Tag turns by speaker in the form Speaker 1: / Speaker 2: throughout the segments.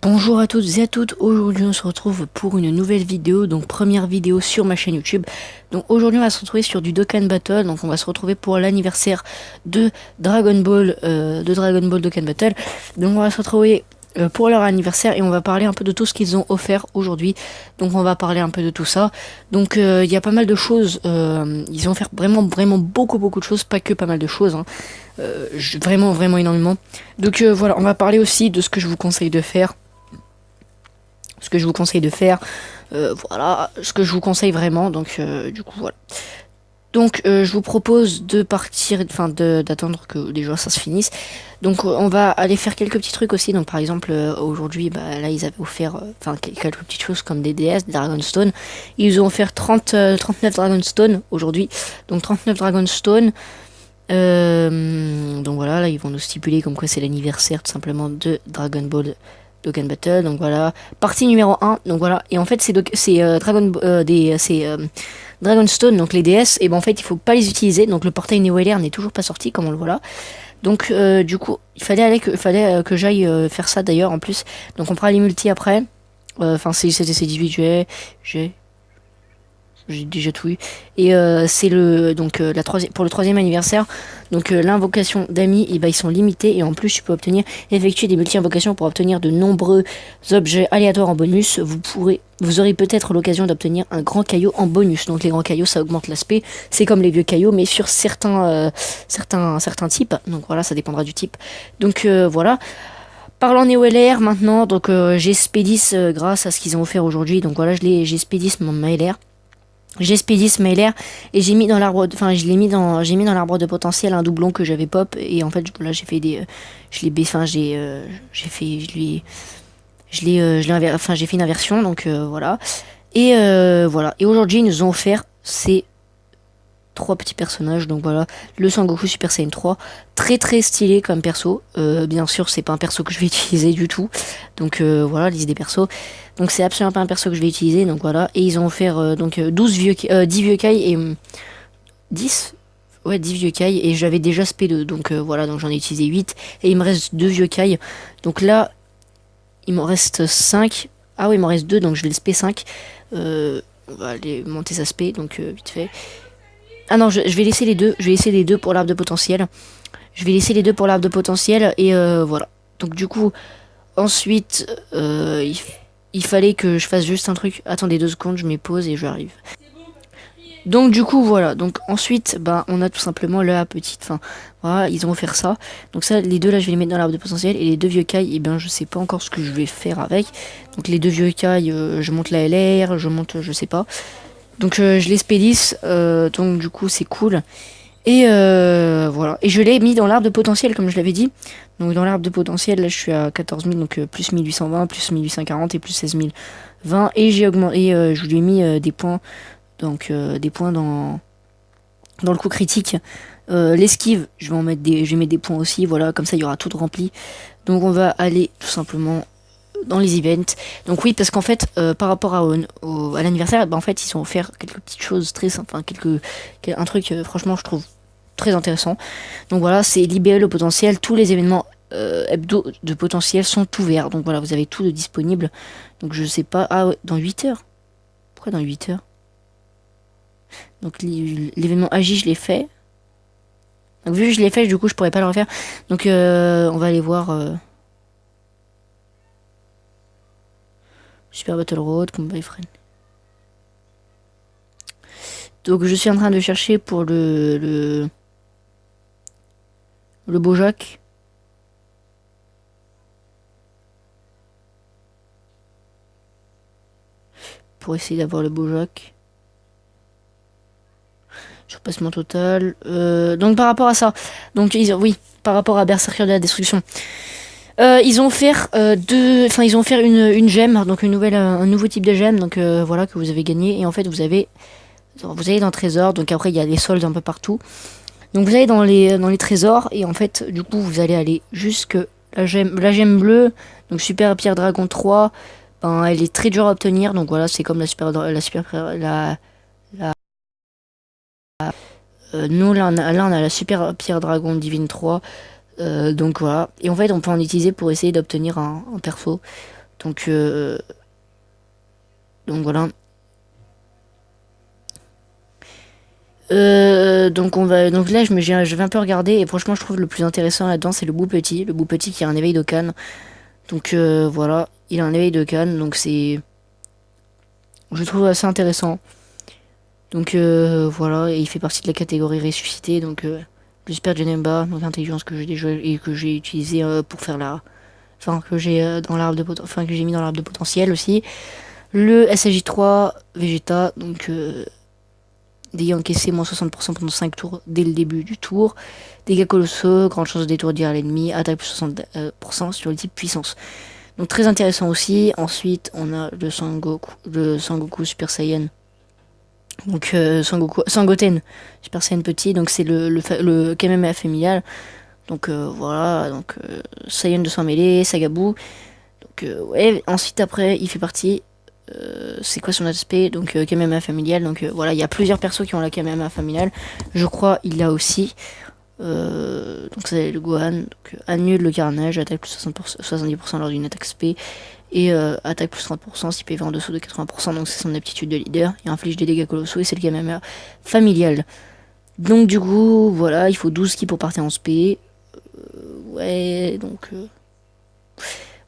Speaker 1: Bonjour à toutes et à toutes, aujourd'hui on se retrouve pour une nouvelle vidéo, donc première vidéo sur ma chaîne YouTube. Donc aujourd'hui on va se retrouver sur du Dokkan Battle, donc on va se retrouver pour l'anniversaire de Dragon Ball Dokkan Battle. Donc on va se retrouver pour leur anniversaire et on va parler un peu de tout ce qu'ils ont offert aujourd'hui. Donc on va parler un peu de tout ça. Donc il y a pas mal de choses, ils ont offert vraiment beaucoup de choses, pas que pas mal de choses, hein. Vraiment énormément. Donc voilà, on va parler aussi de ce que je vous conseille de faire. Ce que je vous conseille de faire, voilà, ce que je vous conseille vraiment, donc du coup voilà. Donc je vous propose de partir, enfin d'attendre que déjà ça se finisse. Donc on va aller faire quelques petits trucs aussi. Donc par exemple aujourd'hui, bah, là ils avaient offert quelques petites choses comme des DS, des Dragonstone. Ils ont offert 39 Dragonstone aujourd'hui. Donc 39 Dragonstone. Donc voilà, là ils vont nous stipuler comme quoi c'est l'anniversaire tout simplement de Dragon Ball Dokkan Battle. Donc voilà, partie numéro 1. Donc voilà, et en fait c'est Dragonstone, donc les DS, et ben en fait il faut pas les utiliser. Donc le portail Neo LR n'est toujours pas sorti comme on le voit là. Donc du coup il fallait que j'aille faire ça d'ailleurs en plus. Donc on fera les multi après. Enfin c'est 18 juillet. J'ai déjà tout eu. Et c'est le donc pour le troisième anniversaire. Donc l'invocation d'amis, et ben ils sont limités et en plus tu peux effectuer des multi-invocations pour obtenir de nombreux objets aléatoires en bonus. Vous aurez peut-être l'occasion d'obtenir un grand caillou en bonus. Donc les grands cailloux ça augmente l'aspect. C'est comme les vieux cailloux mais sur certains types. Donc voilà, ça dépendra du type. Donc voilà. Parlant Neo LR maintenant, donc j'ai Spédis grâce à ce qu'ils ont offert aujourd'hui. Donc voilà, j'ai Spédis mon LR. J'ai Spédis Mailer et j'ai mis dans l'arbre, j'ai mis dans l'arbre de potentiel un doublon que j'avais pop et en fait là j'ai fait des, j'ai fait une inversion donc voilà et voilà et aujourd'hui ils nous ont offert ces trois petits personnages. Donc voilà, le Sangoku Super Saiyan 3, très stylé comme perso. Bien sûr c'est pas un perso que je vais utiliser du tout, donc voilà, liste des persos. Donc c'est absolument pas un perso que je vais utiliser. Donc voilà, et ils ont offert 10 vieux Kai et 10 ouais 10 vieux Kai et j'avais déjà spé 2. Donc voilà, donc j'en ai utilisé 8 et il me reste 2 vieux Kai. Donc là il m'en reste 5. Ah oui, il m'en reste 2, donc je vais le spé 5. On va aller monter sa spé, donc vite fait. Ah non, je vais laisser les deux. Je vais laisser les deux pour l'arbre de potentiel. Je vais laisser les deux pour l'arbre de potentiel. Et voilà. Donc du coup, ensuite, il fallait que je fasse juste un truc. Attendez 2 secondes, je mets pause et j'arrive. Donc du coup, voilà. Donc ensuite, bah, on a tout simplement la petite... Enfin, voilà, ils ont offert ça. Donc ça, les deux là, je vais les mettre dans l'arbre de potentiel. Et les deux vieux Kai, eh bien, je sais pas encore ce que je vais faire avec. Donc les deux vieux Kai, je monte la LR, je monte... Je sais pas. Donc je les spédisse, donc du coup c'est cool. Et voilà. Et je l'ai mis dans l'arbre de potentiel comme je l'avais dit. Donc dans l'arbre de potentiel, là je suis à 14 000, donc plus 1820, plus 1840 et plus 16 020. Et j'ai augmenté, et je lui ai mis des points, donc des points dans le coup critique. L'esquive, je vais mettre des points aussi, voilà, comme ça il y aura tout rempli. Donc on va aller tout simplement dans les events. Donc oui, parce qu'en fait, par rapport à l'anniversaire, bah, en fait, ils ont offert quelques petites choses très sympas, un truc, franchement, je trouve très intéressant. Donc voilà, c'est libérer le potentiel. Tous les événements hebdo de potentiel sont ouverts. Donc voilà, vous avez tout de disponible. Donc je sais pas, ah ouais, dans 8 heures. Pourquoi dans 8 heures? Donc l'événement Agi, je l'ai fait. Donc vu que je l'ai fait, du coup, je pourrais pas le refaire. Donc on va aller voir... Super Battle Road, Combat Friend. Donc je suis en train de chercher pour le Bojack. Pour essayer d'avoir le Bojack. Surpassement total. Donc par rapport à ça. Donc oui, par rapport à Berserker de la Destruction. Ils ont offert ils ont offert une gemme, donc un nouveau type de gemme, donc voilà que vous avez gagné. Et en fait vous allez dans le trésor, donc après il y a des soldes un peu partout. Donc vous allez dans les trésors et en fait du coup vous allez aller jusque la gemme bleue, donc Super Pierre Dragon 3. Ben elle est très dure à obtenir, donc voilà c'est comme nous là on a la Super Pierre Dragon Divine 3. Donc voilà. Et en fait, on peut en utiliser pour essayer d'obtenir un perso. Donc, voilà. Donc là je vais un peu regarder et franchement je trouve le plus intéressant là-dedans c'est le bout petit qui a un éveil de Cannes. Donc voilà, il a un éveil de Cannes donc je trouve assez intéressant. Donc voilà, et il fait partie de la catégorie ressuscité donc le super Genemba, donc l'intelligence que j'ai déjà et que j'ai utilisé pour faire que j'ai dans l'arbre que j'ai mis dans l'arbre de potentiel aussi. Le SJ3 Vegeta donc dégâts encaissés, moins 60% pendant 5 tours dès le début du tour. Dégâts colossaux, grande chance de d'étourdir l'ennemi, attaque plus 60% sur le type puissance. Donc très intéressant aussi. Ensuite, on a le Sangoku Super Saiyan. Donc Sangoten Super Saiyan petit, donc c'est le Kamehameha familial. Donc voilà, donc Saiyan de sang mêlé, Sagabu. Donc ouais, ensuite après, il fait partie c'est quoi son aspect donc Kamehameha familial donc voilà il y a plusieurs persos qui ont la Kamehameha familiale je crois il l'a aussi donc c'est le Gohan donc, annule le carnage attaque plus 70% lors d'une attaque SP et attaque plus 30% si PV en dessous de 80% donc c'est son aptitude de leader il inflige des dégâts colossaux et c'est le Kamehameha familial donc du coup voilà il faut 12 ki pour partir en SP ouais donc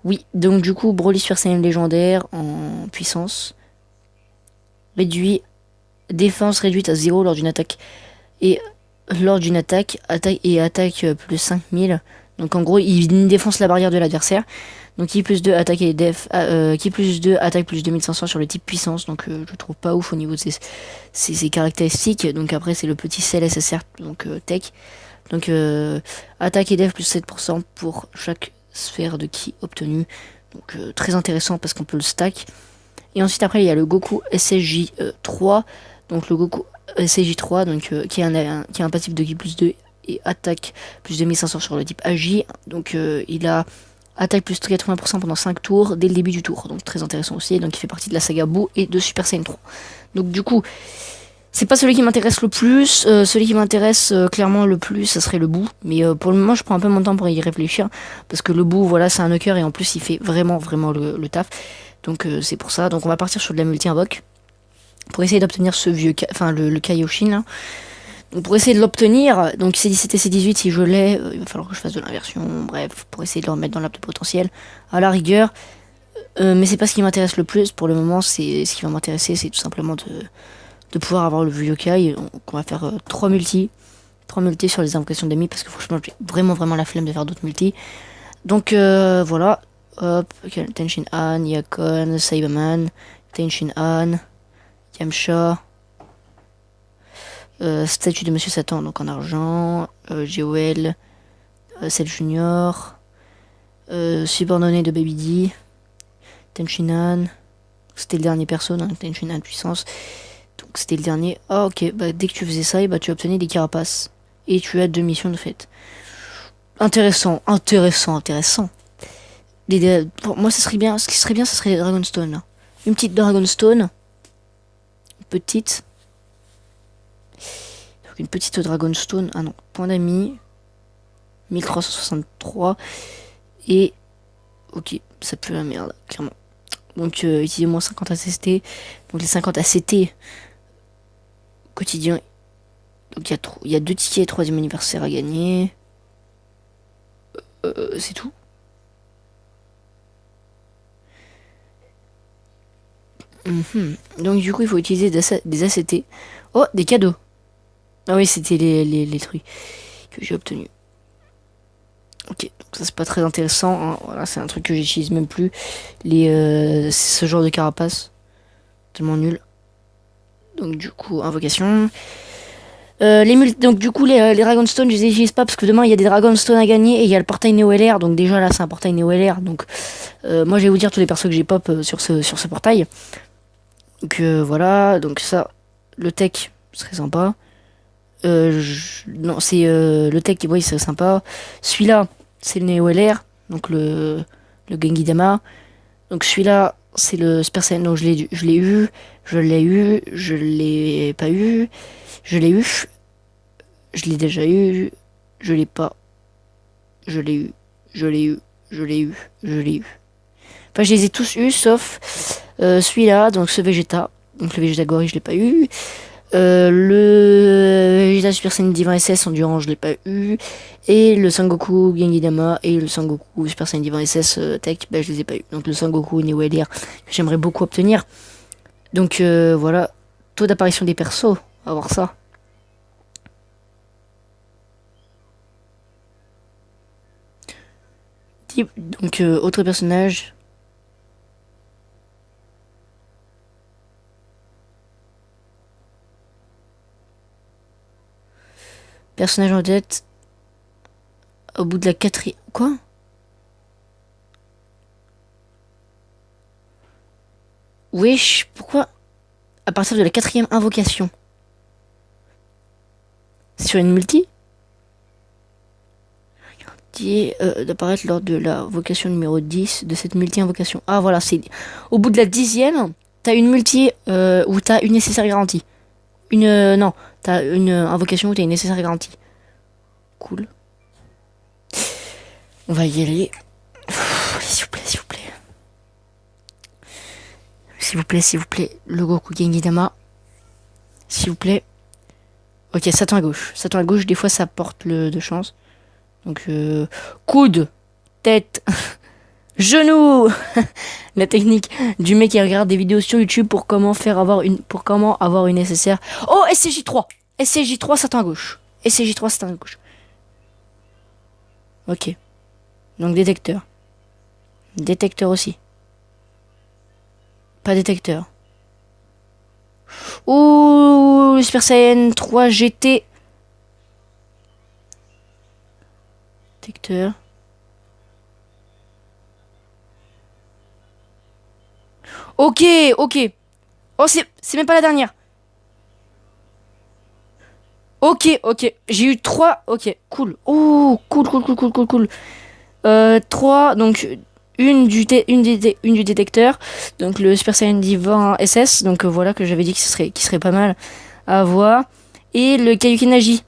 Speaker 1: oui, donc du coup, Broly Super Saiyan légendaire en puissance. Réduit. Défense réduite à 0 lors d'une attaque. Et lors d'une attaque plus 5000. Donc en gros, il défonce la barrière de l'adversaire. Donc qui plus 2 attaque et def. Qui plus 2 attaque plus 2500 sur le type puissance. Donc je trouve pas ouf au niveau de ses caractéristiques. Donc après, c'est le petit CLSSR, donc tech. Donc attaque et def plus 7% pour chaque sphère de ki obtenue. Donc très intéressant parce qu'on peut le stack. Et ensuite après il y a le Goku SSJ3. Donc le Goku SSJ3 donc, qui a un passif de ki plus 2 et attaque plus 2500 sur le type AJ. Donc il a attaque plus 80% pendant 5 tours dès le début du tour. Donc très intéressant aussi. Donc il fait partie de la saga Buu et de Super Saiyan 3. Donc du coup c'est pas celui qui m'intéresse le plus. Celui qui m'intéresse clairement le plus, ça serait le Buu. Mais pour le moment, je prends un peu mon temps pour y réfléchir. Parce que le Buu, voilà, c'est un knocker et en plus, il fait vraiment, vraiment le taf. Donc c'est pour ça. Donc on va partir sur de la multi-invoque. Pour essayer d'obtenir ce vieux... le Kaioshin, là. Donc pour essayer de l'obtenir, donc C17 et C18, si je l'ai, il va falloir que je fasse de l'inversion. Bref, pour essayer de le remettre dans l'arbre de potentiel. À la rigueur. Mais c'est pas ce qui m'intéresse le plus. Pour le moment, ce qui va m'intéresser, c'est tout simplement de pouvoir avoir le Yokai. Donc on va faire 3 multis sur les invocations d'ennemis parce que franchement j'ai vraiment la flemme de faire d'autres multis. Donc voilà, hop, Tenshin Han, Yakon, Saibaman, Tenshin Han, Yamcha, statue de Monsieur Satan donc en argent, Joel, Cell Junior, subordonné de Baby D, Tenshin Han, c'était le dernier perso dans Tenshin Han puissance. Donc c'était le dernier. Ah ok, bah, dès que tu faisais ça, bah, tu obtenais des carapaces. Et tu as 2 missions de fait. Intéressant. Pour moi, ça serait bien. Ce qui serait bien, ça serait les Dragonstone. Là. Une petite Dragonstone. Une petite Dragonstone. Ah non, point d'amis. 1363. Et... Ok, ça pue la merde, clairement. Donc utilisez moins 50 ACT. Donc les 50 ACT quotidien. Donc il y a 2 tickets 3e anniversaire à gagner. C'est tout. Donc du coup il faut utiliser des ACT. Oh, des cadeaux. Ah oui, c'était les trucs que j'ai obtenus. Ok, donc ça c'est pas très intéressant. Hein. Voilà, c'est un truc que j'utilise même plus. Ce genre de carapace. Tellement nul. Donc du coup, invocation. Donc du coup les Dragonstone je les utilise pas parce que demain il y a des Dragonstone à gagner et il y a le portail Neo LR donc déjà là c'est un portail Neo LR donc moi je vais vous dire tous les persos que j'ai pop sur ce portail donc voilà donc ça le tech serait sympa non c'est le tech oui c'est sympa celui-là c'est le Neo LR donc le Genki Dama donc celui-là c'est le Super Saiyan donc je l'ai eu je l'ai pas eu je l'ai eu, je l'ai déjà eu, je l'ai pas, je l'ai eu, je l'ai eu, je l'ai eu, je l'ai eu. Enfin, je les ai tous eus, sauf celui-là, donc ce Vegeta. Donc le Vegeta Gory, je l'ai pas eu. Le Vegeta Super Saiyan Divin SS Endurance, je l'ai pas eu. Et le Sangoku Genki Dama et le Sangoku Super Saiyan Divin SS Tech, bah, je les ai pas eu. Donc le Sangoku Neo LR, que j'aimerais beaucoup obtenir. Donc voilà, taux d'apparition des persos, on va voir ça. Donc autre personnage. Personnage en tête. Au bout de la quatrième... Quoi? Wesh, pourquoi? À partir de la quatrième invocation. C'est sur une multi? Qui est d'apparaître lors de la vocation numéro 10 de cette multi-invocation. Ah voilà, c'est... Au bout de la 10e, t'as une multi où t'as une nécessaire garantie. Non, t'as une invocation où t'as une nécessaire garantie. Cool. On va y aller. S'il vous plaît, s'il vous plaît. S'il vous plaît, s'il vous plaît. Le Goku Genki Dama. S'il vous plaît. Ok, Satan à gauche. Satan à gauche, des fois ça porte de chance. Donc, coude, tête, genou. La technique du mec qui regarde des vidéos sur YouTube pour comment avoir une SSR. Oh, SCJ3. SCJ3, Satan à gauche. SCJ3, Satan à gauche. Ok. Donc détecteur. Détecteur aussi. Pas détecteur. Ouh, Super Saiyan 3 GT. Détecteur. Ok, ok. Oh, c'est même pas la dernière. Ok, ok. J'ai eu 3. Ok, cool. Oh, cool, cool, cool, cool, cool, cool. 3, donc une du détecteur. Donc le Super Saiyan Divin SS. Donc voilà, que j'avais dit qui serait pas mal à avoir. Et le Kaioken Nagi.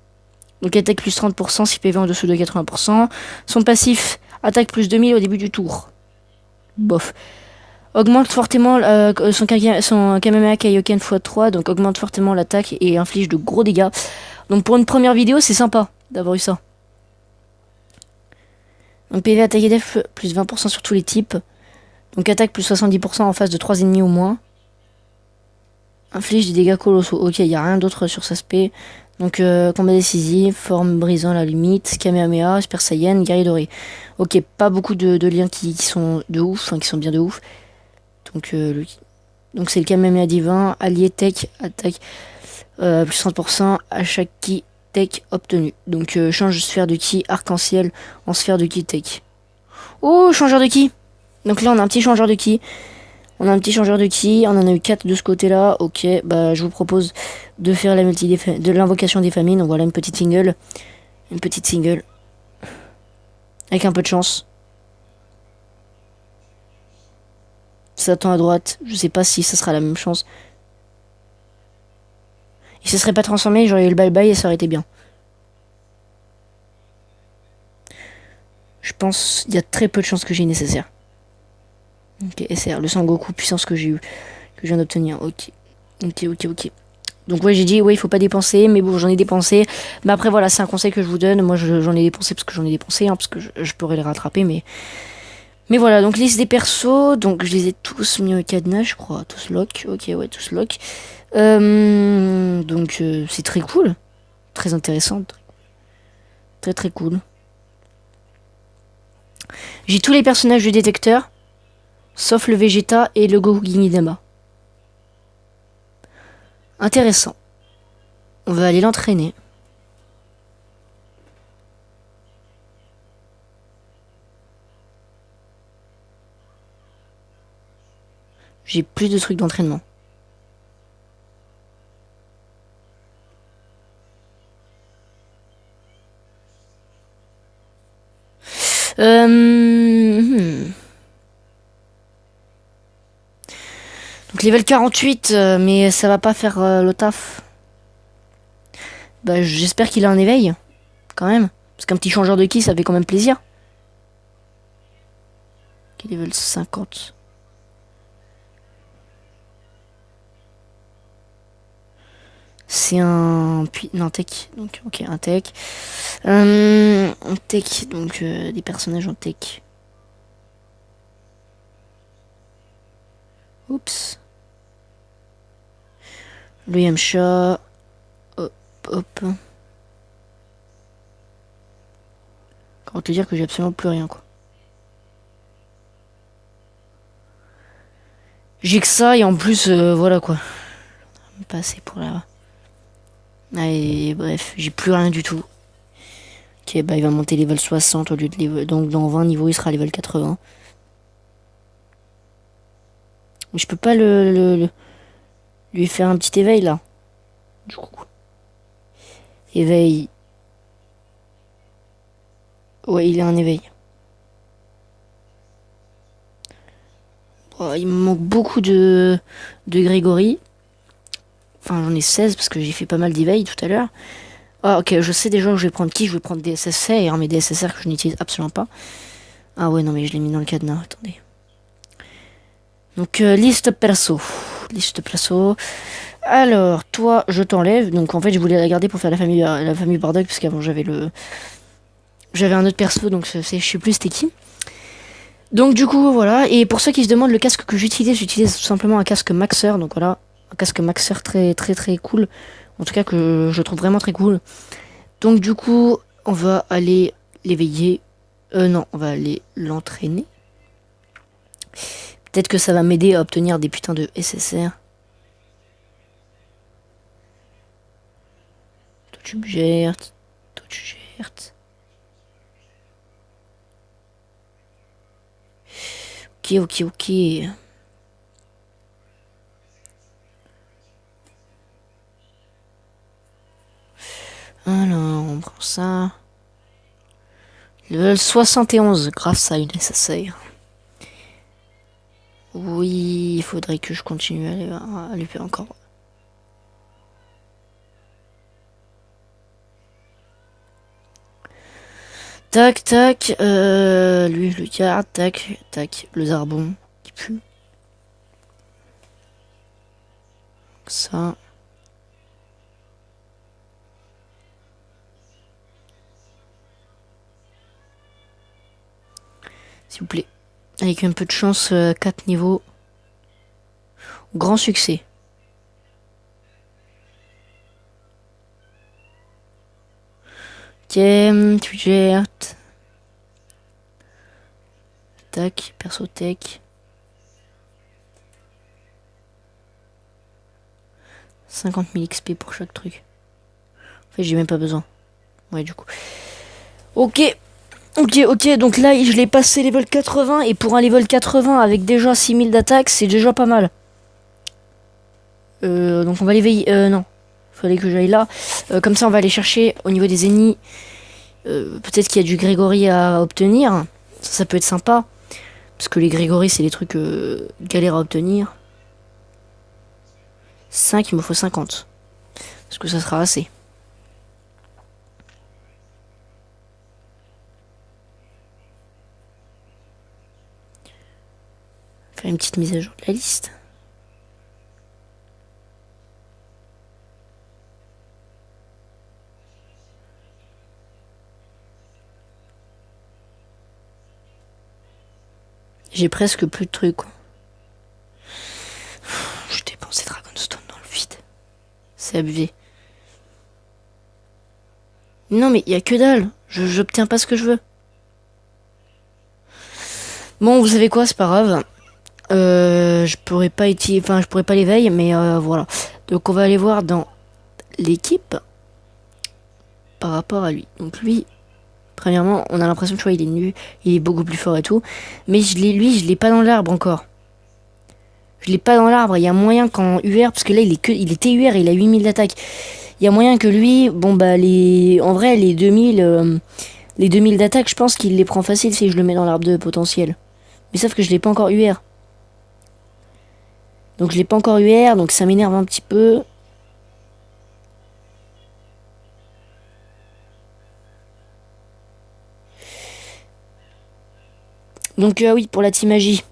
Speaker 1: Donc attaque plus 30%, si PV en dessous de 80%. Son passif, attaque plus 2000 au début du tour. Bof. Augmente fortement son Kamehameha Kaioken x3, donc augmente fortement l'attaque et inflige de gros dégâts. Donc pour une première vidéo, c'est sympa d'avoir eu ça. Donc PV attaque et def plus 20% sur tous les types. Donc attaque plus 70% en face de 3 ennemis au moins. Inflige des dégâts colossaux. Ok, il n'y a rien d'autre sur cet aspect. Donc combat décisif, forme brisant la limite, Kamehameha, Super Saiyan, guerrier doré. Ok, pas beaucoup de liens qui sont de ouf, enfin qui sont bien de ouf. Donc c'est le Kamehameha divin, allié tech, attaque plus 30% à chaque ki tech obtenu. Donc change sphère de ki arc-en-ciel en sphère de ki tech. Oh, changeur de ki. Donc là on a un petit changeur de ki. On en a eu 4 de ce côté-là. Ok, bah je vous propose de faire de l'invocation des familles. Donc voilà une petite single. Avec un peu de chance. Satan à droite. Je sais pas si ça sera la même chance. Il se serait pas transformé, j'aurais eu le bye-bye et ça aurait été bien. Je pense il y a très peu de chances que j'ai nécessaire. Ok, SR, le Sangoku puissance que je viens d'obtenir. Ok. Donc ouais, j'ai dit ouais, il faut pas dépenser, mais bon, j'en ai dépensé. Mais après voilà, c'est un conseil que je vous donne. Moi j'en ai dépensé parce que j'en ai dépensé, parce que je pourrais les rattraper, mais voilà, donc liste des persos, donc je les ai tous mis au cadenas, je crois, tous lock. Ok, ouais, tous lock. Donc c'est très cool, très intéressant, très très cool. J'ai tous les personnages du détecteur, sauf le Vegeta et le Goku Ginidama. Intéressant. On va aller l'entraîner. J'ai plus de trucs d'entraînement. Donc level 48, mais ça va pas faire le taf. Bah j'espère qu'il a un éveil, quand même. Parce qu'un petit changeur de ki, ça fait quand même plaisir. Qui est level 50. C'est un... Puis... Non, tech. Donc, ok, un tech. Un tech, donc des personnages en tech. Oups. Le Yamcha. Hop, hop. Comment te dire que j'ai absolument plus rien, quoi. J'ai que ça, et en plus, voilà, quoi. Pas assez pour la... Allez, bref, j'ai plus rien du tout. Ok, bah il va monter level 60 au lieu de level... Donc dans 20 niveaux, il sera level 80. Mais je peux pas lui faire un petit éveil, là. Du coup. Éveil. Ouais, il a un éveil. Oh, il me manque beaucoup de Grégory. Enfin, j'en ai 16 parce que j'ai fait pas mal d'éveils tout à l'heure. Ah, ok, je sais déjà où je vais prendre qui. Je vais prendre des SSR, mais des SSR que je n'utilise absolument pas. Ah ouais, non, mais je l'ai mis dans le cadenas. Attendez. Donc, liste perso. Liste perso. Alors, toi, je t'enlève. Donc, en fait, je voulais la garder pour faire la famille Bardock, parce qu'avant, j'avais un autre perso, donc je sais plus c'était qui. Donc, du coup, voilà. Et pour ceux qui se demandent le casque que j'utilise tout simplement un casque Maxer. Donc, voilà. Un casque Maxer très, très, très cool. En tout cas, que je trouve vraiment très cool. Donc, du coup, on va aller l'éveiller. Non, on va aller l'entraîner. Peut-être que ça va m'aider à obtenir des putains de SSR. Toi, tu me gères. Toi, tu gères. Ok, ok, ok. Alors, on prend ça. Level 71 grâce à une SSR. Oui, il faudrait que je continue à lui faire encore. Tac, tac. Lui, je le garde. Tac, tac. Le zarbon qui pue. Ça. S'il vous plaît. Avec un peu de chance, 4 niveaux. Grand succès. Tiens, tu gères. Tac, perso tech. 50 000 XP pour chaque truc. En fait, j'ai même pas besoin. Ouais, du coup. Ok. Ok, ok. Donc là, je l'ai passé level 80. Et pour un level 80 avec déjà 6000 d'attaque, c'est déjà pas mal. Donc on va l'éveiller. Non. Fallait que j'aille là. Comme ça, on va aller chercher au niveau des ennemis. Peut-être qu'il y a du Grégory à obtenir. Ça peut être sympa. Parce que les Grégory, c'est des trucs galères à obtenir. 5, il me faut 50. Parce que ça sera assez. Faire une petite mise à jour de la liste. J'ai presque plus de trucs. Je dépense des Dragonstone dans le vide. C'est abusé. Non mais il y a que dalle. J'obtiens pas ce que je veux. Bon, vous savez quoi, c'est pas grave. Je pourrais pas enfin je pourrais pas l'éveiller, mais voilà. Donc on va aller voir dans l'équipe par rapport à lui. Donc lui, premièrement, on a l'impression que tu vois, il est nul, il est beaucoup plus fort et tout. Mais lui, je l'ai pas dans l'arbre encore. Je l'ai pas dans l'arbre. Il y a moyen qu'en UR, parce que là il était UR, il a 8000 d'attaque. Il y a moyen que lui, bon bah en vrai les 2000 d'attaque, je pense qu'il les prend facile si je le mets dans l'arbre de potentiel. Mais sauf que je l'ai pas encore UR. Donc je l'ai pas encore UR, donc ça m'énerve un petit peu. Donc oui, pour la team magie.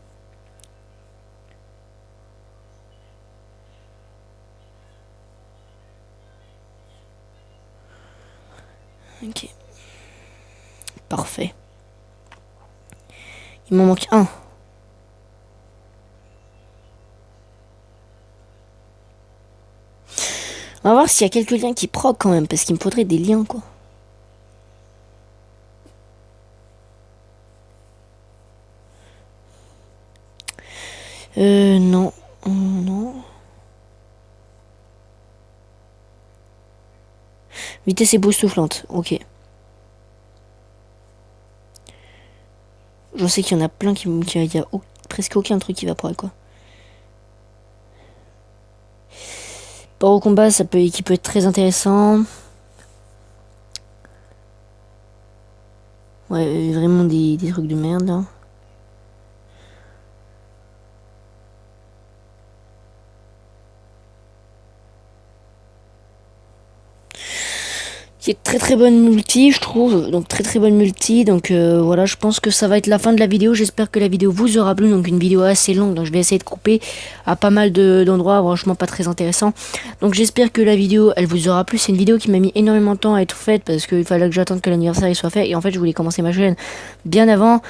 Speaker 1: Ok. Parfait. Il m'en manque un. On va voir s'il y a quelques liens qui proc quand même, parce qu'il me faudrait des liens, quoi. Non. Non. Vitesse époustouflante, ok. Je sais qu'il y en a plein il y a presque aucun truc qui va proc, quoi. Port au combat, qui peut être très intéressant. Ouais, vraiment des trucs de merde, là. Qui est très très bonne multi, je trouve. Donc très bonne multi. Donc voilà, je pense que ça va être la fin de la vidéo. J'espère que la vidéo vous aura plu. Donc une vidéo assez longue. Donc je vais essayer de couper à pas mal d'endroits. Franchement pas très intéressant. Donc j'espère que la vidéo elle vous aura plu. C'est une vidéo qui m'a mis énormément de temps à être faite. Parce qu'il fallait que j'attende que l'anniversaire soit fait. Et en fait je voulais commencer ma chaîne bien avant.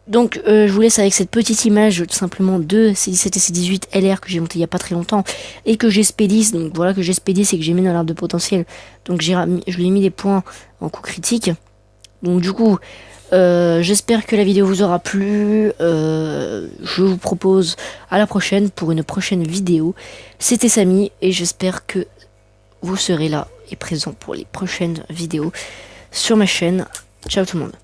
Speaker 1: Donc je vous laisse avec cette petite image tout simplement de C17 et C18 LR que j'ai monté il y a pas très longtemps et que j'expédie. Donc voilà, que j'expédie, c'est que j'ai mis dans l'arbre de potentiel. Donc je lui ai mis des points en coup critique. Donc du coup j'espère que la vidéo vous aura plu. Je vous propose à la prochaine pour une prochaine vidéo. C'était Samy et j'espère que vous serez là et présent pour les prochaines vidéos sur ma chaîne. Ciao tout le monde.